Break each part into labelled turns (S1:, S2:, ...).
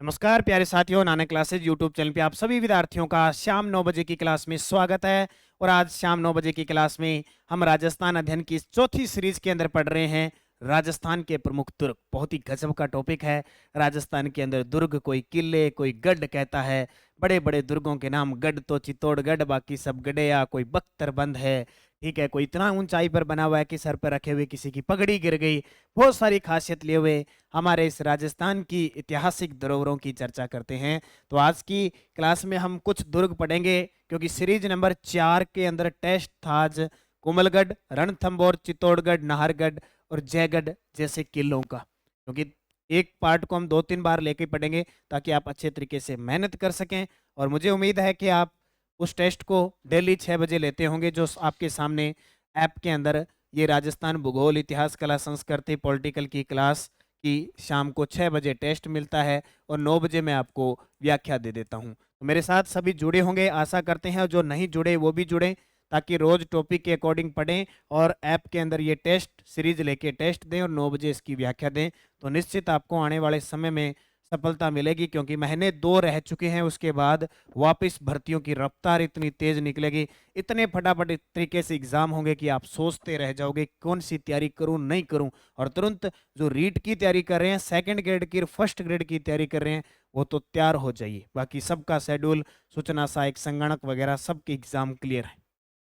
S1: नमस्कार प्यारे साथियों, नानक क्लासेज यूट्यूब चैनल पे आप सभी विद्यार्थियों का शाम 9 बजे की क्लास में स्वागत है। और आज शाम 9 बजे की क्लास में हम राजस्थान अध्ययन की चौथी सीरीज के अंदर पढ़ रहे हैं राजस्थान के प्रमुख दुर्ग। बहुत ही गजब का टॉपिक है। राजस्थान के अंदर दुर्ग, कोई किले, कोई गढ़ कहता है। बड़े बड़े दुर्गों के नाम, गढ़ तो चित्तौड़गढ़, बाकी सब गढ़ेया, कोई बख्तरबंद है, ठीक है, कोई इतना ऊंचाई पर बना हुआ है कि सर पर रखे हुए किसी की पगड़ी गिर गई। बहुत सारी खासियत लिए हुए हमारे इस राजस्थान की ऐतिहासिक धरोहरों की चर्चा करते हैं। तो आज की क्लास में हम कुछ दुर्ग पढ़ेंगे, क्योंकि सीरीज नंबर 4 के अंदर टेस्ट था आज कुंभलगढ़, रणथंभौर, चित्तौड़गढ़, नाहरगढ़ और जयगढ़ जैसे किलों का। क्योंकि एक पार्ट को हम 2-3 बार लेके पढ़ेंगे ताकि आप अच्छे तरीके से मेहनत कर सकें। और मुझे उम्मीद है कि आप उस टेस्ट को डेली 6 बजे लेते होंगे, जो आपके सामने ऐप के अंदर ये राजस्थान भूगोल, इतिहास, कला, संस्कृति, पॉलिटिकल की क्लास की शाम को 6 बजे टेस्ट मिलता है और 9 बजे मैं आपको व्याख्या दे देता हूं। तो मेरे साथ सभी जुड़े होंगे, आशा करते हैं, और जो नहीं जुड़े वो भी जुड़े, ताकि रोज टॉपिक के अकॉर्डिंग पढ़ें और ऐप के अंदर ये टेस्ट सीरीज लेके टेस्ट दें और 9 बजे इसकी व्याख्या दें। तो निश्चित आपको आने वाले समय में सफलता मिलेगी, क्योंकि महीने 2 रह चुके हैं, उसके बाद वापस भर्तियों की रफ्तार इतनी तेज निकलेगी, इतने फटाफट तरीके से एग्जाम होंगे कि आप सोचते रह जाओगे कौन सी तैयारी करूं नहीं करूं। और तुरंत जो रीट की तैयारी कर रहे हैं, सेकंड ग्रेड की, फर्स्ट ग्रेड की तैयारी कर रहे हैं, वो तो तैयार हो जाइए। बाकी सबका शेड्यूल, सूचना सहायक, संगणक वगैरह सबके एग्जाम क्लियर है,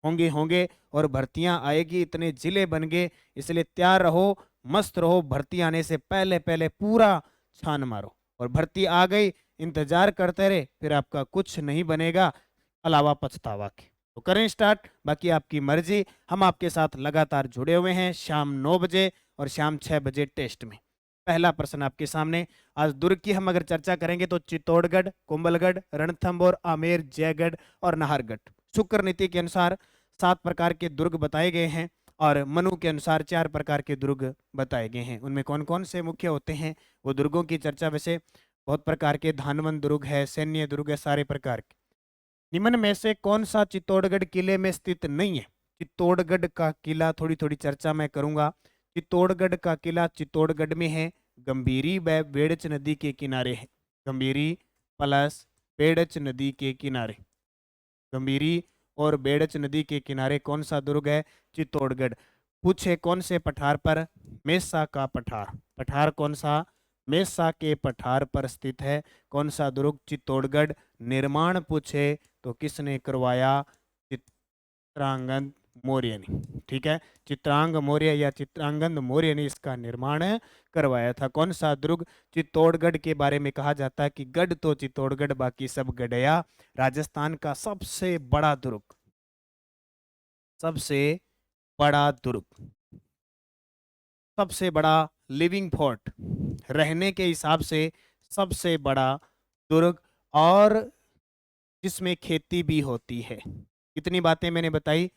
S1: होंगे होंगे और भर्तियां आएगी, इतने जिले बन गए। इसलिए तैयार रहो, मस्त रहो, भर्ती आने से पहले पहले पूरा छान मारो। और भर्ती आ गई, इंतजार करते रहे, फिर आपका कुछ नहीं बनेगा अलावा पछतावा के। तो करें स्टार्ट, बाकी आपकी मर्जी। हम आपके साथ लगातार जुड़े हुए हैं शाम 9 बजे और शाम 6 बजे टेस्ट में। पहला प्रश्न आपके सामने। आज दुर्ग की हम अगर चर्चा करेंगे तो चित्तौड़गढ़, कुंभलगढ़, रणथंभौर, आमेर, जयगढ़ और नाहरगढ़। शुक्र नीति के अनुसार 7 प्रकार के दुर्ग बताए गए हैं और मनु के अनुसार 4 प्रकार के दुर्ग बताए गए हैं। उनमें कौन कौन से मुख्य होते हैं वो दुर्गों की चर्चा, वैसे बहुत प्रकार के धानवंत दुर्ग है, सैन्य दुर्ग है, सारे प्रकार के। निम्न में से कौन सा चित्तौड़गढ़ किले में स्थित नहीं है? चित्तौड़गढ़ का किला थोड़ी थोड़ी चर्चा मैं करूंगा। चित्तौड़गढ़ का किला चित्तौड़गढ़ में है, गंभीरी व बेड़च नदी के किनारे है। गंभीरी प्लस बेड़च नदी के किनारे, गंभीरी और बेड़च नदी के किनारे कौन सा दुर्ग है? चित्तौड़गढ़। पूछे कौन से पठार पर? मेसा का पठार। पठार कौन सा? मेसा के पठार पर स्थित है। कौन सा दुर्ग? चित्तौड़गढ़। निर्माण पूछे तो किसने करवाया? चित्रांगद मौर्य ने। ठीक है, चित्रांग मौर्य या चित्रांगद मौर्य ने इसका निर्माण करवाया था। कौन सा दुर्ग? चित्तौड़गढ़ के बारे में कहा जाता है कि गढ़ तो चित्तौड़गढ़, बाकी सब गढ़या। राजस्थान का सबसे बड़ा दुर्ग, सबसे बड़ा दुर्ग, सबसे बड़ा लिविंग फोर्ट, रहने के हिसाब से सबसे बड़ा दुर्ग, और जिसमें खेती भी होती है। कितनी बातें मैंने बताई।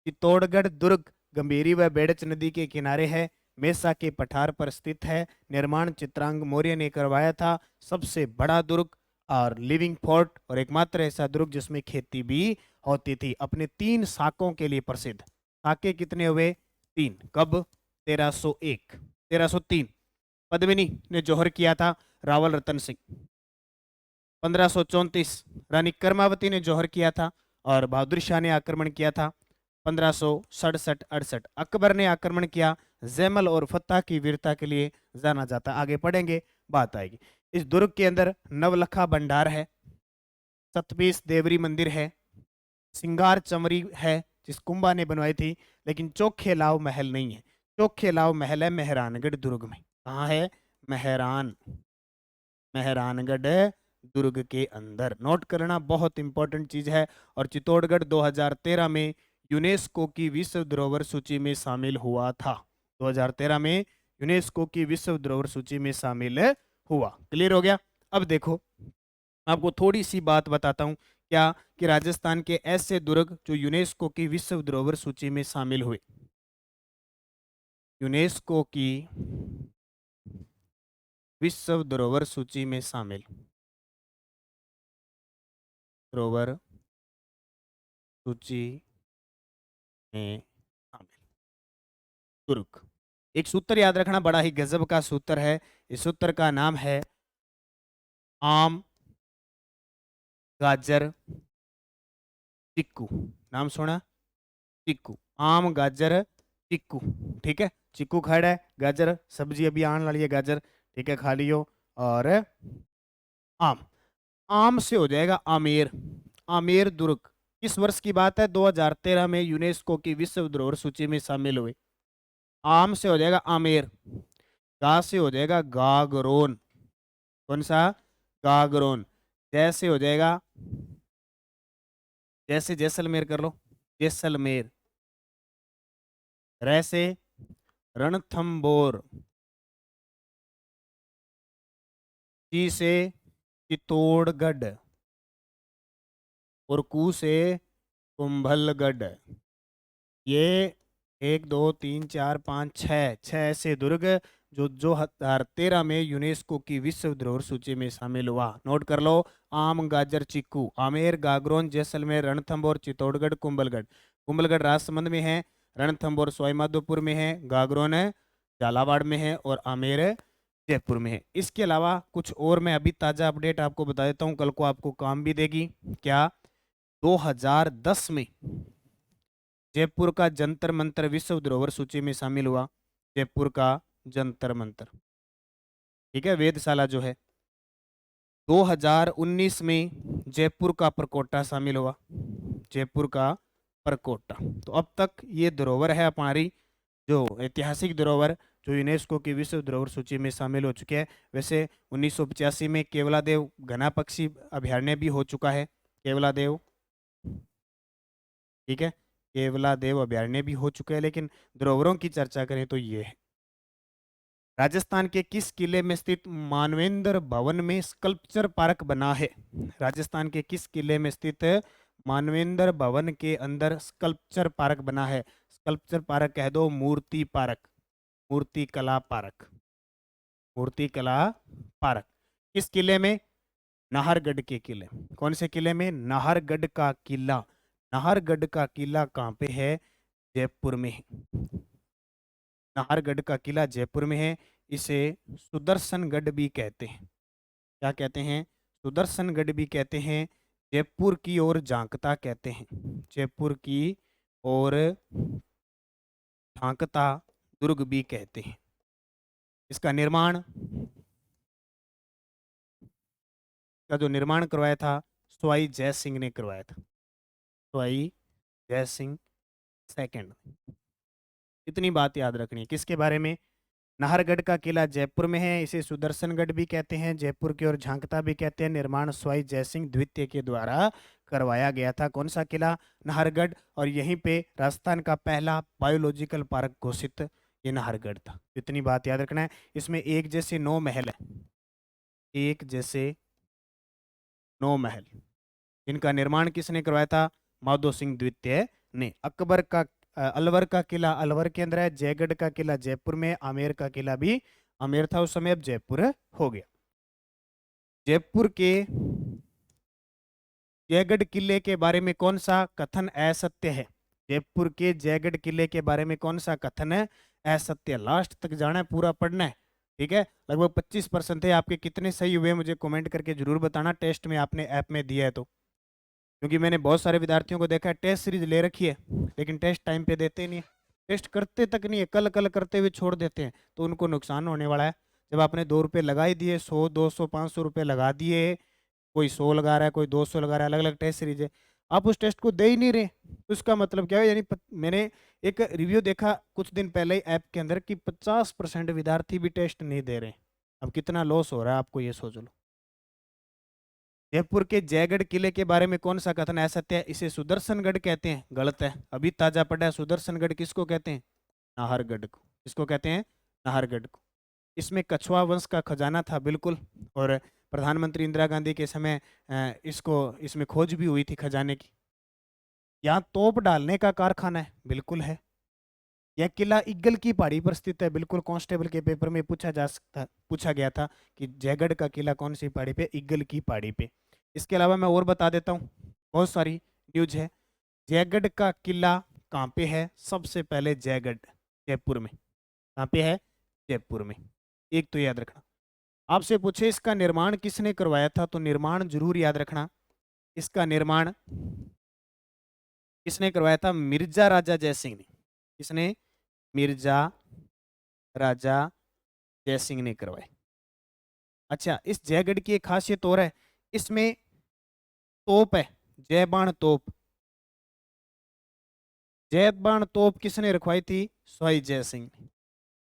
S1: चित्तौड़गढ़ दुर्ग गंभीरी व बेड़च नदी के किनारे है, मेसा के पठार पर स्थित है, निर्माण चित्रांग मौर्य ने करवाया था, सबसे बड़ा दुर्ग और लिविंग फोर्ट, और एकमात्र ऐसा दुर्ग जिसमें खेती भी होती थी। अपने 3 साकों के लिए प्रसिद्ध। साके कितने हुए? 3। कब? 1301, 1303 पद्मिनी ने जौहर किया था, रावल रतन सिंह। 1534 रानी कर्मावती ने जौहर किया था और बहादुर शाह ने आक्रमण किया था। 1567-68 अकबर ने आक्रमण किया। जैमल और फत्ता की वीरता के लिए जाना जाता। आगे पढ़ेंगे, बात आएगी। इस दुर्ग के अंदर नवलखा भंडार है, सतपीस देवरी मंदिर है, सिंगार चमरी है जिस कुंभा ने बनवाई थी, लेकिन चोखे लाव महल नहीं है। चोखे लाव महल है मेहरानगढ़ दुर्ग में। कहाँ है? मेहरानगढ़ दुर्ग के अंदर। नोट करना बहुत इंपॉर्टेंट चीज है। और चित्तौड़गढ़ 2013 में यूनेस्को की विश्व धरोहर सूची में शामिल हुआ था। 2013 में यूनेस्को की विश्व धरोहर सूची में शामिल हुआ। क्लियर हो गया? अब देखो, आपको थोड़ी सी बात बताता हूं। क्या? कि राजस्थान के ऐसे दुर्ग जो यूनेस्को की विश्व धरोहर सूची में शामिल हुए। यूनेस्को की विश्व धरोहर सूची में शामिल, धरोहर सूची में शामिल तुर्क। एक सूत्र याद रखना, बड़ा ही गजब का सूत्र है। इस सूत्र का नाम है आम, गाजर, चिक्कू। नाम सुना? चिक्कू। आम, गाजर, चिक्कू। ठीक है, चिक्कू खड़ा है, गाजर सब्जी अभी आने वाली है, गाजर ठीक है खा लियो। और आम, आम से हो जाएगा आमेर। आमेर दुर्ग किस वर्ष की बात है? 2013 में यूनेस्को की विश्व धरोहर सूची में शामिल हुए। आम से हो जाएगा आमेर। गा से हो जाएगा गागरोन। कौन सा? गागरोन। जैसे हो जाएगा, जैसे जैसलमेर कर लो, जैसलमेर। रै से रणथंबोर। ची से चित्तौड़गढ़। और कू से कुंभलगढ़। ये 1 2 3 4 5 6 छह से दुर्ग जो 2013 में यूनेस्को की विश्व धरोहर सूची में शामिल हुआ। नोट कर लो। आम, गाजर, चिक्कू, आमेर, गागरोन, जैसलमेर, रणथंभौर, चित्तौड़गढ़, कुंभलगढ़। कुंभलगढ़ राजसमंद में है, रणथंभौर सवाईमाधोपुर में है, गागरोन है झालावाड़ में है, और आमेर जयपुर में है। इसके अलावा कुछ और मैं अभी ताज़ा अपडेट आपको बता देता हूँ, कल को आपको काम भी देगी। क्या? 2010 में जयपुर का जंतर मंतर विश्व धरोहर सूची में शामिल हुआ। जयपुर का जंतर मंतर, ठीक है, वेधशाला जो है। 2019 में जयपुर का परकोटा शामिल हुआ। जयपुर का परकोटा। तो अब तक ये धरोहर है हमारी, जो ऐतिहासिक धरोहर जो यूनेस्को की विश्व धरोहर सूची में शामिल हो चुके हैं। वैसे 1985 में केवलादेव घना पक्षी अभयारण्य भी हो चुका है। केवलादेव, ठीक है, केवलादेव अभयारण्य भी हो चुके हैं। लेकिन धरोहरों की चर्चा करें तो ये है। राजस्थान के किस किले में स्थित मानवेंद्र भवन में स्कल्पचर पार्क बना है? राजस्थान के किस किले में स्थित मानवेंद्र भवन के अंदर स्कल्पचर पार्क बना है? स्कल्पचर पार्क कह दो मूर्ति पार्क, मूर्ति कला पार्क, मूर्ति कला पार्क। किस किले में? नाहरगढ़ के किले। कौन से किले में? नाहरगढ़ का किला। नाहरगढ़ का किला कहाँ पे है? जयपुर में है। नाहरगढ़ का किला जयपुर में है। इसे सुदर्शनगढ़ भी कहते हैं। क्या कहते हैं? सुदर्शनगढ़ भी कहते हैं। जयपुर की ओर झांकता कहते हैं। जयपुर की ओर झांकता दुर्ग भी कहते हैं। इसका निर्माण, का जो निर्माण करवाया था सवाई जय सिंह ने करवाया था। सवाई जय सिंह सेकंड। इतनी बात याद रखनी है। किसके बारे में? नाहरगढ़ का किला जयपुर में है, इसे सुदर्शनगढ़ भी कहते हैं, जयपुर की ओर झांकता भी कहते हैं। निर्माण सवाई जयसिंह द्वितीय के द्वारा करवाया गया था। कौन सा किला? नाहरगढ़। और यहीं पे राजस्थान का पहला बायोलॉजिकल पार्क घोषित ये नाहरगढ़ था। इतनी बात याद रखना है। इसमें एक जैसे 9 महल है, एक जैसे 9 महल। इनका निर्माण किसने करवाया था? माधो सिंह द्वितीय ने। अकबर का अलवर का किला अलवर के अंदर है। जयगढ़ का किला जयपुर में। आमेर का किला भी आमेर था उस समय, अब जयपुर हो गया। जयपुर के जयगढ़ किले के बारे में कौन सा कथन असत्य है? जयपुर के जयगढ़ किले के बारे में कौन सा कथन है असत्य? लास्ट तक जाना है, पूरा पढ़ना है, ठीक है। लगभग 25% है। आपके कितने सही हुए मुझे कमेंट करके जरूर बताना, टेस्ट में आपने ऐप में दिया है तो। क्योंकि मैंने बहुत सारे विद्यार्थियों को देखा है टेस्ट सीरीज ले रखी है लेकिन टेस्ट टाइम पे देते नहीं है, टेस्ट करते तक नहीं है, कल कल करते हुए छोड़ देते हैं, तो उनको नुकसान होने वाला है। जब आपने 2 रुपये लगा ही दिए, 100 200 500 रुपये लगा दिए, कोई 100 लगा रहा है, कोई 200 लगा रहा है, अलग अलग टेस्ट सीरीज है, आप उस टेस्ट को दे ही नहीं रहे, तो इसका मतलब क्या है? यानी मैंने एक रिव्यू देखा कुछ दिन पहले ही ऐप के अंदर कि 50% विद्यार्थी भी टेस्ट नहीं दे रहे। अब कितना लॉस हो रहा है आपको ये सोच लो। जयपुर के जयगढ़ किले के बारे में कौन सा कथन असत्य है? इसे सुदर्शनगढ़ कहते हैं, गलत है। अभी ताजा पढ़ा है। सुदर्शनगढ़ किसको कहते हैं? नाहरगढ़ को। किसको कहते हैं? नाहरगढ़ को। इसमें कछुआ वंश का खजाना था, बिल्कुल। और प्रधानमंत्री इंदिरा गांधी के समय इसमें खोज भी हुई थी खजाने की। यहाँ तोप डालने का कारखाना है, बिल्कुल है। यह किला इग्गल की पहाड़ी पर स्थित है, बिल्कुल। कांस्टेबल के पेपर में पूछा गया था कि जयगढ़ का किला कौन सी पहाड़ी पे? इग्गल की पहाड़ी पे। इसके अलावा मैं और बता देता हूँ, बहुत सारी न्यूज है। जयगढ़ का किला कहाँ पे है? सबसे पहले जयगढ़ जयपुर में। कहाँ पे है? जयपुर में। एक तो याद रखना। आपसे पूछे इसका निर्माण किसने करवाया था, तो निर्माण जरूर याद रखना। इसका निर्माण किसने करवाया था? मिर्जा राजा जयसिंह ने। किसने? मिर्जा राजा जयसिंह ने करवाए। अच्छा, इस जयगढ़ की एक खासियत और है, इसमें तोप है, जय बाण तोप। जय बाण तोप किसने रखवाई थी? स्वाई जय सिंह ने।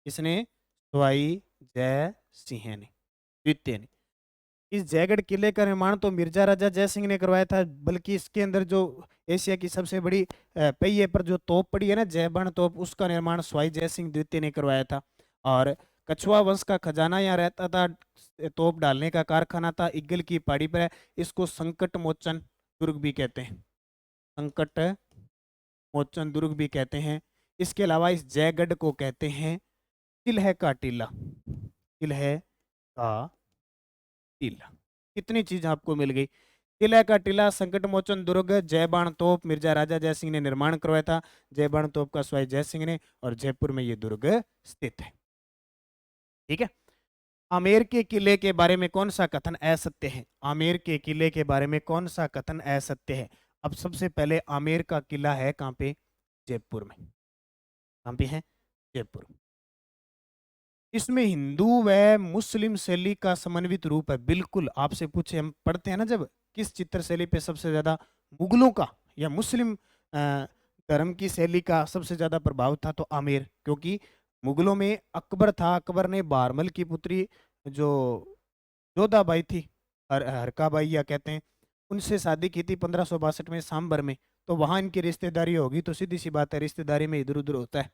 S1: किसने? स्वाई जय सिंह ने, द्वितीय ने। इस जयगढ़ किले का निर्माण तो मिर्जा राजा जय सिंह ने करवाया था, बल्कि इसके अंदर जो एशिया की सबसे बड़ी पहिए पर जो तोप पड़ी है ना, जयबाण तोप, उसका निर्माण स्वाई जय सिंह द्वितीय ने करवाया था। और कछुआ वंश का खजाना यहाँ रहता था, तोप डालने का कारखाना था, इग्गल की पहाड़ी पर है। इसको संकट मोचन दुर्ग भी कहते हैं, संकट मोचन दुर्ग भी कहते हैं। इसके अलावा इस जयगढ़ को कहते हैं किलह का टीला, किलह का टीला। कितनी चीज आपको मिल गई। किला का टीला, संकट मोचन दुर्ग, जयबाण तोप मिर्जा राजा जयसिंह ने निर्माण करवाया था, जयबाण तोप का स्वाई जयसिंह ने, और जयपुर में ये दुर्ग स्थित है। ठीक है। आमेर के किले के बारे में कौन सा कथन असत्य है? आमेर के किले के बारे में कौन सा कथन असत्य है? अब सबसे पहले आमेर का किला है कहाँ पे? जयपुर में। कहाँ पे है? जयपुर। इसमें हिंदू व मुस्लिम शैली का समन्वित रूप है। बिल्कुल, आपसे पूछे, हम पढ़ते हैं ना जब, किस चित्र शैली पे सबसे ज्यादा मुगलों का या मुस्लिम धर्म की शैली का सबसे ज्यादा प्रभाव था, तो आमेर। क्योंकि मुगलों में अकबर था, अकबर ने बारमल की पुत्री जो जोधाबाई थी, हरकाबाई या कहते हैं, उनसे शादी की थी 1562 में सांबर में। तो वहां इनकी रिश्तेदारी होगी, तो सीधी सी बात है, रिश्तेदारी में इधर उधर होता है।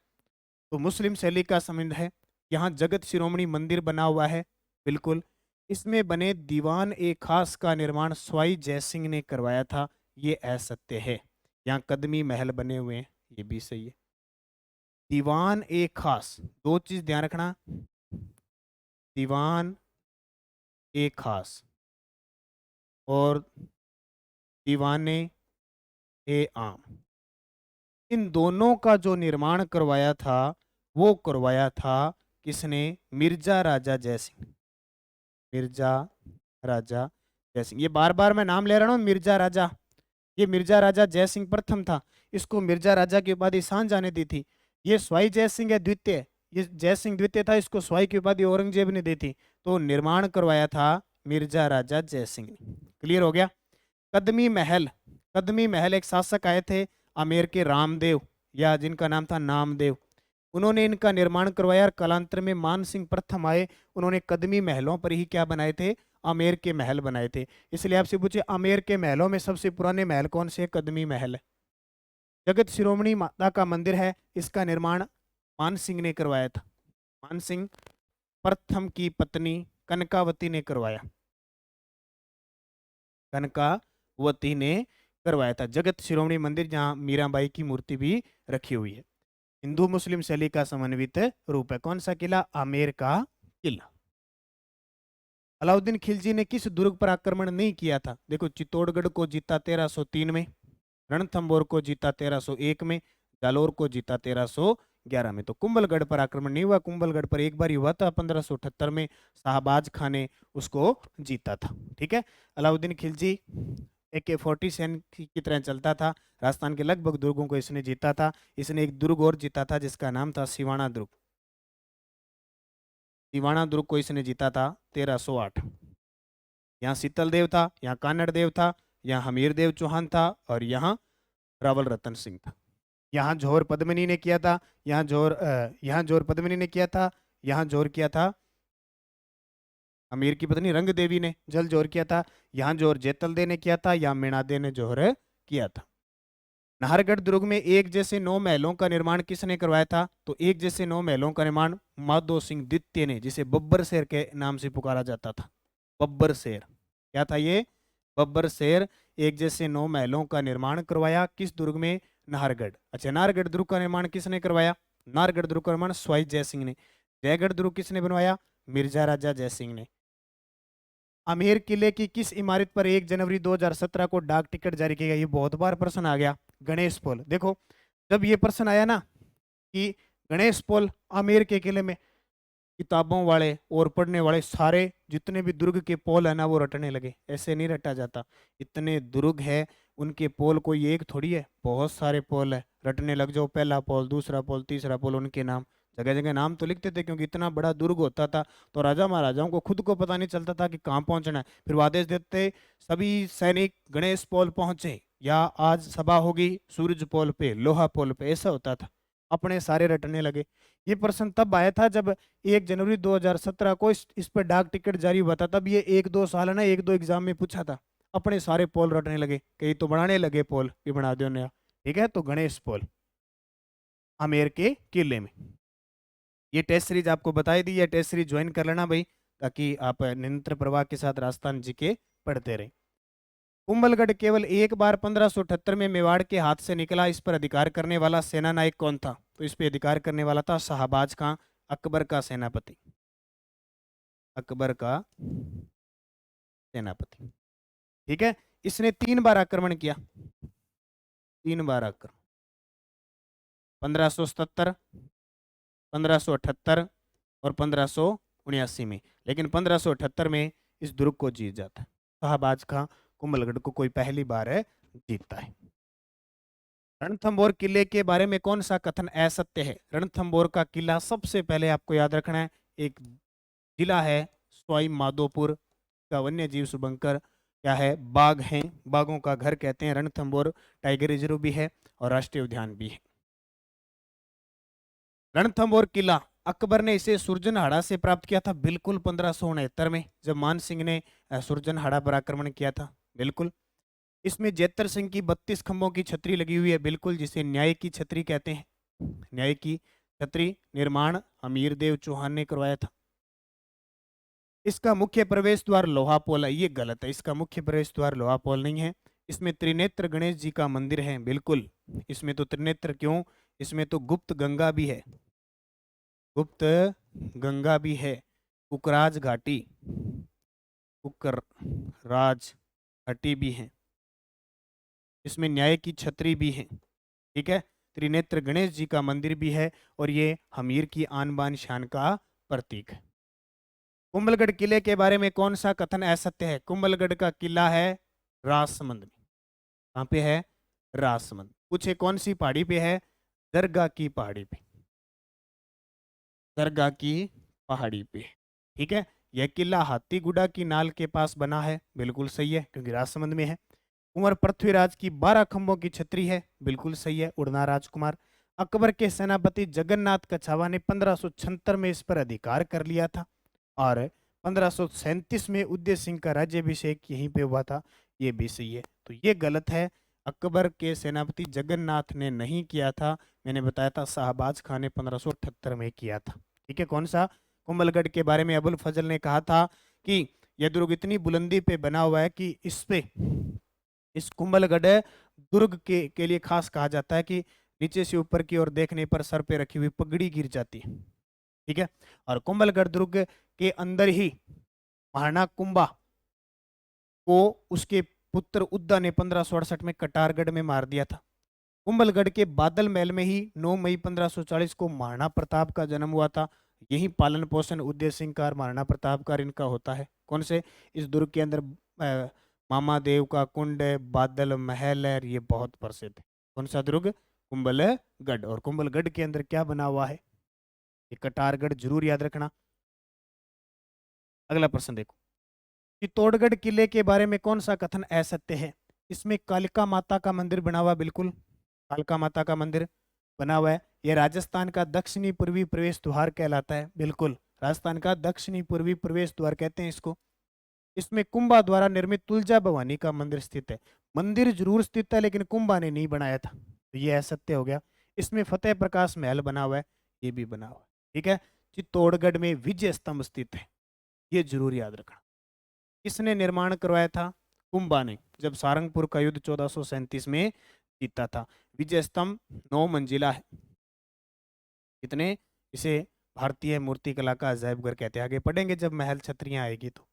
S1: तो मुस्लिम शैली का संबंध है। यहाँ जगत शिरोमणि मंदिर बना हुआ है। बिल्कुल। इसमें बने दीवान ए खास का निर्माण स्वाई जयसिंह ने करवाया था, ये असत्य है। यहाँ कदमी महल बने हुए हैं, ये भी सही है। दीवान ए खास, दो चीज ध्यान रखना, दीवान ए खास और दीवाने ए आम, इन दोनों का जो निर्माण करवाया था, वो करवाया था किसने? मिर्जा राजा जयसिंह। मिर्जा राजा जयसिंह। ये बार बार मैं नाम ले रहा हूँ, मिर्जा राजा। ये मिर्जा राजा जयसिंह प्रथम था, इसको मिर्जा राजा की उपाधि सांझा ने दी थी। ये स्वाई जयसिंह है द्वितीय, ये जयसिंह द्वितीय था, इसको स्वाई की उपाधि औरंगजेब ने दी थी। तो निर्माण करवाया था मिर्जा राजा जयसिंह ने। क्लियर हो गया। कदमी महल, कदमी महल एक शासक आए थे आमेर के, रामदेव, या जिनका नाम था नामदेव, उन्होंने इनका निर्माण करवाया। और कालांतर में मान सिंह प्रथम आए, उन्होंने कदमी महलों पर ही क्या बनाए थे? आमेर के महल बनाए थे। इसलिए आपसे पूछे आमेर के महलों में सबसे पुराने महल कौन से? कदमी महल है। जगत शिरोमणि माता का मंदिर है, इसका निर्माण मान सिंह ने करवाया था। मान सिंह प्रथम की पत्नी कनकावती ने करवाया, कनकावती ने करवाया था जगत शिरोमणि मंदिर, जहां मीराबाई की मूर्ति भी रखी हुई है। हिंदू मुस्लिम शैली का समन्वित रूप है। कौन सा किला? आमेर का किला। अलाउद्दीन खिलजी ने किस दुर्ग पर आक्रमण नहीं किया था? देखो, चित्तौड़गढ़ को जीता 1303 में, रणथंभौर को जीता 1301 में, जालोर को जीता 1311 में। तो कुंभलगढ़ पर आक्रमण नहीं हुआ। कुंभलगढ़ पर एक बार हुआ था 1578 में, शाहबाज खान ने उसको जीता था। ठीक है। अलाउद्दीन खिलजी AK-40 सैन की तरह चलता था, राजस्थान के लगभग दुर्गों को इसने जीता था। इसने एक दुर्ग और जीता था जिसका नाम था सिवाना दुर्ग। सिवाना दुर्ग को इसने जीता था 1308। यहाँ शीतल देव था, यहाँ कानड़ देव था, यहाँ हमीर देव चौहान था, और यहाँ रावल रतन सिंह था। यहाँ जोर पद्मिनी ने किया था, यहाँ जोर पद्मिनी ने किया था, यहाँ जोर किया था अमीर की पत्नी रंग देवी ने जल जोर किया था, यहाँ जोर जेतल दे ने किया था, या मीणादे ने जोहर किया था। नाहरगढ़ दुर्ग में एक जैसे 9 महलों का निर्माण किसने करवाया था? तो एक जैसे 9 महलों का निर्माण माधो सिंह द्वितीय ने, जिसे बब्बर शेर के नाम से पुकारा जाता था। बब्बर शेर क्या था? ये बब्बर शेर एक जैसे 9 महलों का निर्माण करवाया। किस दुर्ग में? नाहरगढ़। अच्छा, नाहरगढ़ दुर्ग का निर्माण किसने करवाया? नाहरगढ़ दुर्ग का निर्माण स्वाई जयसिंह ने। जयगढ़ दुर्ग किसने बनवाया? मिर्जा राजा जयसिंह ने। आमेर किले की किस इमारत पर 1 जनवरी 2017 को डाक टिकट जारी किया गया? ये बहुत बार प्रश्न आ गया। गणेश पोल। देखो, जब ये प्रश्न आया ना कि गणेश पोल आमेर के किले में, किताबों वाले और पढ़ने वाले सारे जितने भी दुर्ग के पोल है ना वो रटने लगे। ऐसे नहीं रटा जाता, इतने दुर्ग है, उनके पोल कोई एक थोड़ी है, बहुत सारे पोल है। रटने लग जाओ, पहला पोल, दूसरा पोल, तीसरा पोल, उनके नाम, जगह जगह नाम तो लिखते थे क्योंकि इतना बड़ा दुर्ग होता था। तो राजा महाराजाओं को खुद को पता नहीं चलता था कि कहाँ पहुंचना है। फिर वो आदेश देते, सभी सैनिक गणेश पोल पहुंचे, या आज सभा होगी सूरज पोल पे, लोहा पोल पे, ऐसा होता था। अपने सारे रटने लगे। ये प्रश्न तब आया था जब 1 जनवरी 2017 को इस पर डाक टिकट जारी हुआ था। तब ये 1-2 साल है ना, 1-2 एग्जाम में पूछा था। अपने सारे पोल रटने लगे, कई तो बनाने लगे पोल भी बना दो नया। ठीक है, तो गणेश पोल आमेर के किले में। ये टेस्ट सीरीज आपको बताई दी, ये टेस्ट सीरीज ज्वाइन कर लेना भाई, ताकि आप निरंतर प्रवाह के साथ राजस्थान जी के पढ़ते रहे। कुंभलगढ़ केवल एक बार 1578 में मेवाड़ के हाथ से निकला, इस पर अधिकार करने वाला सेना नायक कौन था? तो इस पर अधिकार करने वाला था शाहबाज खां, अकबर का सेनापति, अकबर का सेनापति। ठीक है, इसने 3 बार आक्रमण किया, 3 बार आक्रमण, 1577, 1578 और 1579 में। लेकिन 1578 में इस दुर्ग को जीत जाता है शाहबाज खां। कुंभलगढ़ को कोई पहली बार है जीतता है। रणथंभौर किले के बारे में कौन सा कथन असत्य है? रणथंभौर का किला सबसे पहले आपको याद रखना है, एक जिला है सवाई माधोपुर का, वन्य जीव सुबंकर क्या है, बाघ हैं, बाघों का घर कहते हैं। रणथंभौर टाइगर रिजर्व भी है और राष्ट्रीय उद्यान भी है। रणथंभौर किला अकबर ने इसे सुरजनहाड़ा से प्राप्त किया था, बिल्कुल 1569 में, जब मान सिंह ने सुरजनहाड़ा पर आक्रमण किया था, बिल्कुल। इसमें जेतर सिंह की 32 खंभों की छतरी लगी हुई है, बिल्कुल, जिसे न्याय की छतरी कहते हैं। न्याय की छतरी निर्माण अमीर देव चौहान ने करवाया था। इसका मुख्य प्रवेश द्वार लोहा पोल है, ये गलत है, इसका मुख्य प्रवेश द्वार लोहा पोल नहीं है। इसमें त्रिनेत्र गणेश जी का मंदिर है, बिल्कुल। इसमें तो त्रिनेत्र क्यों, इसमें तो गुप्त गंगा भी है, गुप्त गंगा भी है। कुकराज घाटी, कुकराज घाटी भी है। इसमें न्याय की छतरी भी है। ठीक है, त्रिनेत्र गणेश जी का मंदिर भी है, और ये हमीर की आन बान शान का प्रतीक है। कुंभलगढ़ किले के बारे में कौन सा कथन असत्य है? कुंभलगढ़ का किला है राजसमंद में। कहाँ पे है? राजसमंद। पूछे कौन सी पहाड़ी पे है? दरगाह की पहाड़ी पे, दरगाह की पहाड़ी पे। ठीक है, यह किला हाथीगुड़ा की नाल के पास बना है, बिल्कुल सही है, क्योंकि राजसमंद में है। कुंवर पृथ्वीराज की 12 खंभों की छतरी है, बिल्कुल सही है, उड़ना राजकुमार। अकबर के सेनापति जगन्नाथ कछावा ने 1576 में इस पर अधिकार कर लिया था, और 1537 में उदय सिंह का राज्याभिषेक यहीं पे हुआ था, ये भी सही है। तो ये गलत है, अकबर के सेनापति जगन्नाथ ने नहीं किया था, मैंने बताया था शाहबाज खान ने 1578 में किया था। ठीक है, कौन सा? कुंभलगढ़ के बारे में अबुल फजल ने कहा था कि यह दुर्ग इतनी बुलंदी पे बना हुआ है कि इस पे, इस कुंभलगढ़ दुर्ग के लिए खास कहा जाता है कि नीचे से ऊपर की ओर देखने पर सर पे रखी हुई पगड़ी गिर जाती है। ठीक है, और कुंभलगढ़ दुर्ग के अंदर ही महाराणा कुंभा को उसके पुत्र उद्दा ने 1568 में कटारगढ़ में मार दिया था। कुंभलगढ़ के बादल महल में ही 9 मई 1540 को महाराणा प्रताप का जन्म हुआ था। यही पालन पोषण उदय सिंह का और महाराणा प्रताप का इनका होता है। कौन से? इस दुर्ग के अंदर मामा देव का कुंड है, बादल महल है, ये बहुत प्रसिद्ध है। कौन सा दुर्ग? कुंभलगढ़। और कुंभलगढ़ के अंदर क्या बना हुआ है? ये कटारगढ़ जरूर याद रखना। अगला प्रश्न देखो, चित्तौड़गढ़ किले के बारे में कौन सा कथन असत्य है? इसमें कालिका माता का मंदिर बना हुआ, बिल्कुल, कालिका माता का मंदिर बना हुआ है। यह राजस्थान का दक्षिणी पूर्वी प्रवेश द्वार कहलाता है, बिल्कुल, राजस्थान का दक्षिणी पूर्वी प्रवेश द्वार कहते हैं इसको। इसमें कुंभा द्वारा निर्मित तुलजा भवानी का मंदिर स्थित है। मंदिर जरूर स्थित है, लेकिन कुंभा ने नहीं बनाया था, तो ये असत्य हो गया। इसमें फतेह प्रकाश महल बना हुआ है, ये भी बना हुआ है। ठीक है, चित्तौड़गढ़ में विजय स्तंभ स्थित है, ये जरूर याद रखना। किसने निर्माण करवाया था? कुंभा ने, जब सारंगपुर का युद्ध 1437 में जीता था। विजय स्तंभ 9 मंजिला है। कितने? इसे भारतीय मूर्तिकला का अजायब घर कहते हैं, आगे पढ़ेंगे जब महल छतरियां आएगी तो।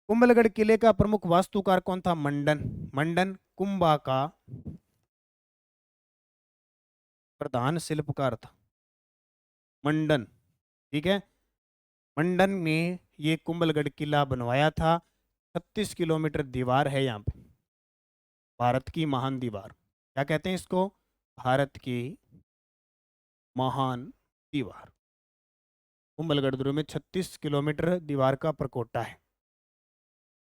S1: कुंभलगढ़ किले का प्रमुख वास्तुकार कौन था? मंडन। मंडन कुंभा का प्रधान शिल्पकार था, मंडन। ठीक है, मंडन में ये कुंभलगढ़ किला बनवाया था। 36 किलोमीटर दीवार है यहाँ पे, भारत की महान दीवार। क्या कहते हैं इसको? भारत की महान दीवार। कुंभलगढ़ दुर्ग में 36 किलोमीटर दीवार का प्रकोटा है।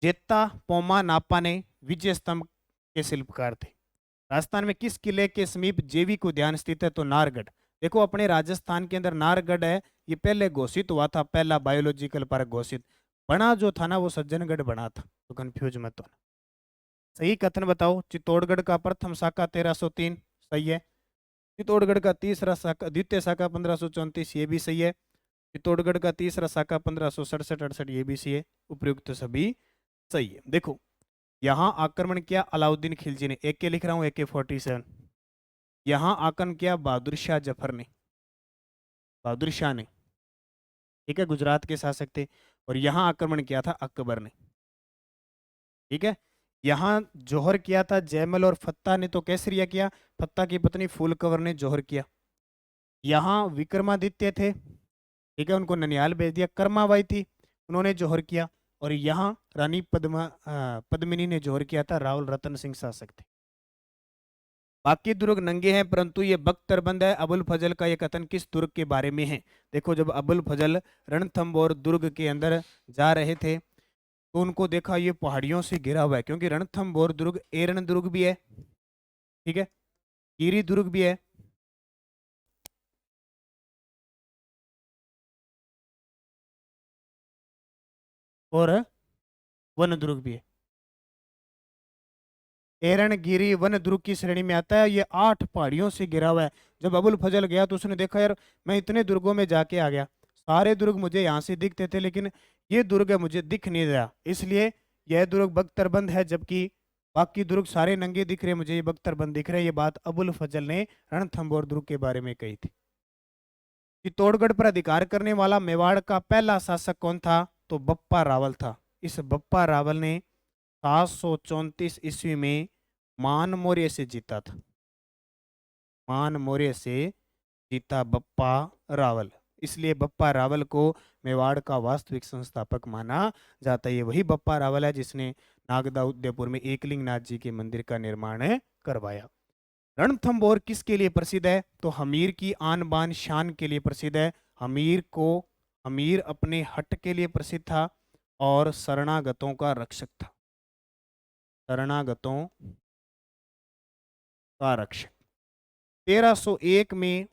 S1: जेता पोमा नापा ने विजय स्तंभ के शिल्पकार थे। राजस्थान में किस किले के समीप जैविक उद्यान स्थित है? तो नाहरगढ़। देखो अपने राजस्थान के अंदर नाहरगढ़ है, ये पहले घोषित हुआ था, पहला बायोलॉजिकल पार्क घोषित। बना जो था ना वो सज्जनगढ़ बना था, तो कंफ्यूज मत होना। सही कथन बताओ। चित्तौड़गढ़ का प्रथम शाखा 1303 सही है। चित्तौड़गढ़ का तीसरा शाखा द्वितीय शाखा 1534 ये भी सही है। चित्तौड़गढ़ का तीसरा शाखा 1567-68 ये भी सही है। उपयुक्त सभी सही है। देखो यहाँ आक्रमण किया अलाउद्दीन खिलजी ने, AK लिख रहा हूँ, AK-47। यहाँ आक्रमण किया बहादुर शाह जफर ने, बहादुर शाह ने, ठीक है, गुजरात के शासक थे। और यहाँ आक्रमण किया था अकबर ने, ठीक है। यहाँ जौहर किया था जयमल और फत्ता ने, तो केसरिया किया, फत्ता की पत्नी फूल कंवर ने जौहर किया। यहाँ विक्रमादित्य थे, ठीक है, उनको ननिहाल भेज दिया। कर्माबाई थी, उन्होंने जौहर किया। और यहाँ रानी पद्मिनी ने जौहर किया था, रावल रतन सिंह शासक थे। बाकी दुर्ग नंगे हैं परंतु ये बख्तरबंद है। अबुल फजल का ये कथन किस दुर्ग के बारे में है? देखो जब अबुल फजल रणथंभौर दुर्ग के अंदर जा रहे थे तो उनको देखा ये पहाड़ियों से घिरा हुआ है, क्योंकि रणथंभौर दुर्ग एरन दुर्ग भी है, ठीक है, गिरी दुर्ग भी है, और वन दुर्ग भी है। एरन गिरी वन दुर्ग की श्रेणी में आता है। ये 8 पहाड़ियों से घिरा हुआ है। जब अबुल फजल गया तो उसने देखा यार मैं इतने दुर्गों में जाके आ गया, सारे दुर्ग मुझे यहाँ से दिखते थे लेकिन ये दुर्ग है मुझे दिख नहीं रहा, इसलिए यह दुर्ग बख्तरबंद है, जबकि बाकी दुर्ग सारे नंगे दिख रहे, मुझे ये बख्तरबंद दिख रहे। ये बात अबुल फजल ने रणथंभौर दुर्ग के बारे में कही थी। चित्तौड़गढ़ पर अधिकार करने वाला मेवाड़ का पहला शासक कौन था? तो बप्पा रावल था। इस बप्पा रावल ने 734 ईस्वी में मान मौर्य से जीता था। मान मौर्य से जीता बप्पा रावल, इसलिए बप्पा रावल को मेवाड़ का वास्तविक संस्थापक माना जाता है। ये वही बप्पा रावल है जिसने नागदा उदयपुर में एकलिंग नाथ जी के मंदिर का निर्माण करवाया। रणथंभौर किसके लिए प्रसिद्ध है? तो हमीर की आन बान शान के लिए प्रसिद्ध है। हमीर अपने हट के लिए प्रसिद्ध था और शरणागतों का रक्षक था। शरणागतों का रक्षक। 1301 में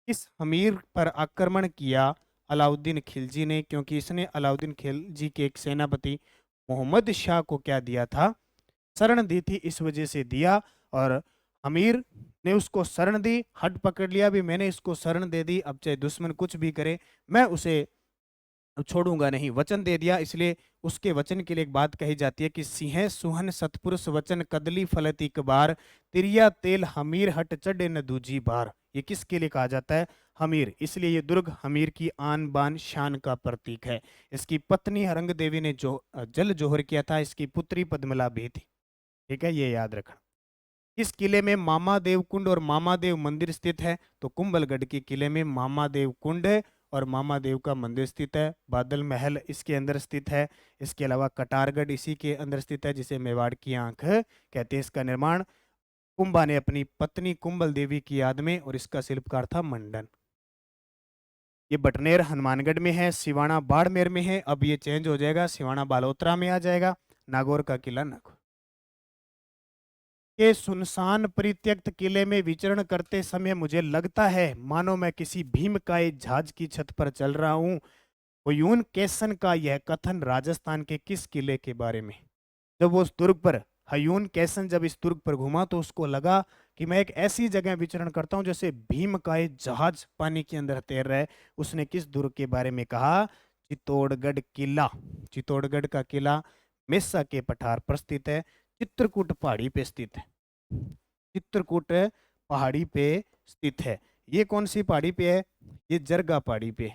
S1: इस हमीर पर आक्रमण किया अलाउद्दीन खिलजी ने, क्योंकि इसने अलाउद्दीन खिलजी के एक सेनापति मोहम्मद शाह को क्या दिया था? शरण दी थी, इस वजह से दिया। और अमीर ने उसको शरण दी, हट पकड़ लिया, भी मैंने इसको शरण दे दी, अब चाहे दुश्मन कुछ भी करे मैं उसे छोड़ूंगा नहीं, वचन दे दिया। इसलिए उसके वचन के लिए एक बात कही जाती है कि सिंह सुहन सतपुरुष वचन कदली फलत एक बार, तिरिया तेल हमीर हट चढ़े न दूजी बार। ये किसके लिए कहा जाता है? हमीर। इसलिए ये दुर्ग हमीर की आन बान शान का प्रतीक है। इसकी पत्नी हरंग देवी ने जो जल जोहर किया था, इसकी पुत्री पद्मला भी थी, ठीक है, ये याद रखना। इस किले में मामादेव कुंड और मामादेव मंदिर स्थित है? तो कुंभलगढ़ के किले में मामादेव कुंड और मामादेव का मंदिर स्थित है। बादल महल इसके अंदर स्थित है। इसके अलावा कटारगढ़ इसी के अंदर स्थित है, जिसे मेवाड़ की आंख कहते हैं। इसका निर्माण कुंभा ने अपनी पत्नी कुंभल देवी की याद में, और इसका शिल्पकार था मंडन। ये बटनेर हनुमानगढ़ में है, सिवाना बाड़मेर में है, अब ये चेंज हो जाएगा, सिवाना बालोतरा में आ जाएगा। नागौर का किला नागौर के सुनसान परित्यक्त किले में विचरण करते समय मुझे लगता है मानो मैं किसी भीमकाय जहाज की छत पर चल रहा हूं। हुयून कैसन का यह कथन राजस्थान के किस किले के बारे में? जब वो उस दुर्ग पर, हयून कैसन जब इस दुर्ग पर घूमा तो उसको लगा कि मैं एक ऐसी जगह विचरण करता हूं जैसे भीमकाय जहाज पानी के अंदर तैर रहा है। उसने किस दुर्ग के बारे में कहा? चित्तौड़गढ़ किला। चित्तौड़गढ़ का किला मेसा के पठार पर स्थित है, चित्रकूट पहाड़ी पे स्थित है। चित्रकूट पहाड़ी पे स्थित है। ये कौन सी पहाड़ी पे है? ये जरगा पहाड़ी पे,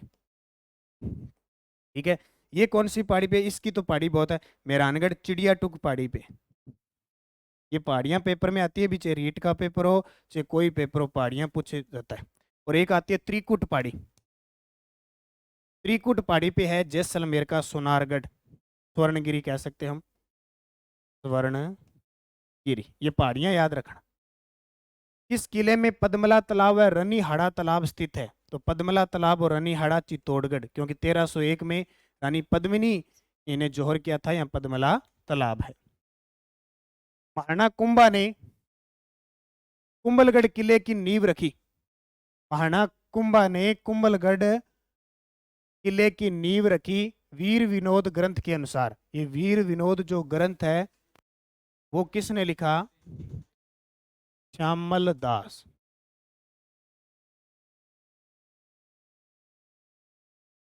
S1: ठीक है। ये कौन सी पहाड़ी पे? इसकी तो पहाड़ी बहुत है, मेहरानगढ़ चिड़िया टुक पहाड़ी पे। ये पहाड़ियां पेपर में आती है भी, चाहे रीट का पेपर हो चाहे कोई पेपर हो, पहाड़ियां पूछे जाता है। और एक आती है त्रिकुट पहाड़ी। त्रिकुट पहाड़ी पे है जैसलमेर का सोनारगढ़, स्वर्णगिरी कह सकते हैं हम, स्वर्णगिरी, ये पहाड़ियां याद रखना। किस किले में पद्मला तालाब व रनीहाड़ा तालाब स्थित है? तो पद्मला तालाब और रनीहाड़ा चित्तौड़गढ़, क्योंकि 1301 में रानी पद्मिनी इन्हें जोहर किया था, यहाँ पद्मला तालाब है। महाराणा कुंभा ने कुंभलगढ़ किले की नींव रखी। महाराणा कुंभा ने कुंभलगढ़ किले की नींव रखी वीर विनोद ग्रंथ के अनुसार। ये वीर विनोद जो ग्रंथ है वो किसने लिखा? श्यामल दास।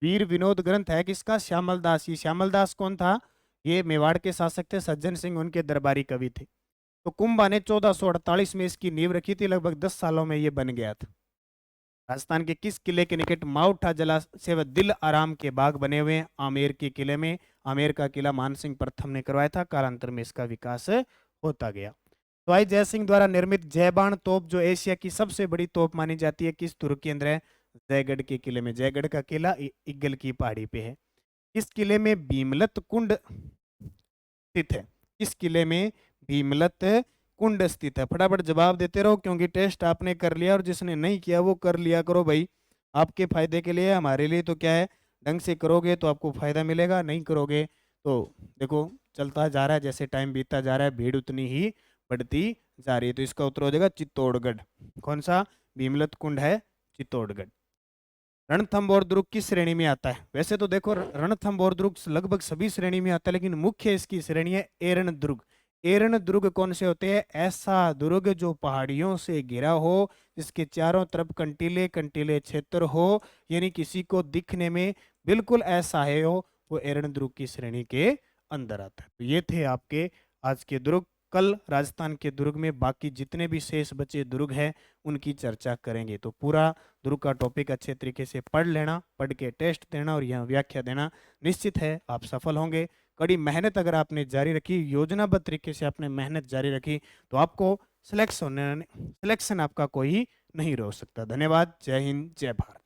S1: वीर विनोद ग्रंथ है किसका? श्यामल दास। ये श्यामल दास कौन था? ये मेवाड़ के शासक थे, सज्जन सिंह उनके दरबारी कवि थे। तो कुंभा ने 1448 में इसकी नींव रखी थी, लगभग 10 सालों में ये बन गया था। राजस्थान के किस किले के निकट माउठा जलाशय व दिल आराम के बाग बने हुए हैं? आमेर के किले में। आमेर का किला मानसिंह प्रथम ने करवाया था, कालांतर में इसका विकास होता गया। तो आई जयसिंह द्वारा निर्मित जयबाण तोप जो एशिया की सबसे बड़ी तोप मानी जाती है, किस दुर्ग के अंदर है? जयगढ़ के किले में। जयगढ़ का किला इग्गल की पहाड़ी पे है। किस किले में भीमलत कुंड स्थित है? किस किले में भीमलत कुंड स्थित है? फटाफट जवाब देते रहो, क्योंकि टेस्ट आपने कर लिया और जिसने नहीं किया वो कर लिया करो भाई, आपके फायदे के लिए, हमारे लिए तो क्या है, ढंग से करोगे तो आपको फायदा मिलेगा, नहीं करोगे तो देखो चलता जा रहा है, जैसे टाइम बीतता जा रहा है भीड़ उतनी ही बढ़ती जा रही है। तो इसका उत्तर हो जाएगा चित्तौड़गढ़। कौन सा? भीमलत कुंड है चित्तौड़गढ़। रणथंभौर दुर्ग किस श्रेणी में आता है? वैसे तो देखो रणथंभौर दुर्ग लगभग सभी श्रेणी में आता है, लेकिन मुख्य इसकी श्रेणी है एरण दुर्ग। एरण दुर्ग कौन से होते हैं? ऐसा दुर्ग जो पहाड़ियों से घिरा हो, जिसके चारों तरफ कंटीले कंटीले क्षेत्र हो, यानी किसी को दिखने में बिल्कुल असहाय हो, वो एरण दुर्ग की श्रेणी के अंदर आता है। तो ये थे आपके आज के दुर्ग। कल राजस्थान के दुर्ग में बाकी जितने भी शेष बचे दुर्ग हैं उनकी चर्चा करेंगे। तो पूरा दुर्ग का टॉपिक अच्छे तरीके से पढ़ लेना, पढ़ के टेस्ट देना और यहाँ व्याख्या देना, निश्चित है आप सफल होंगे। कड़ी मेहनत अगर आपने जारी रखी, योजनाबद्ध तरीके से आपने मेहनत जारी रखी, तो आपको सिलेक्शन आपका कोई नहीं रोक सकता। धन्यवाद। जय हिंद, जय भारत।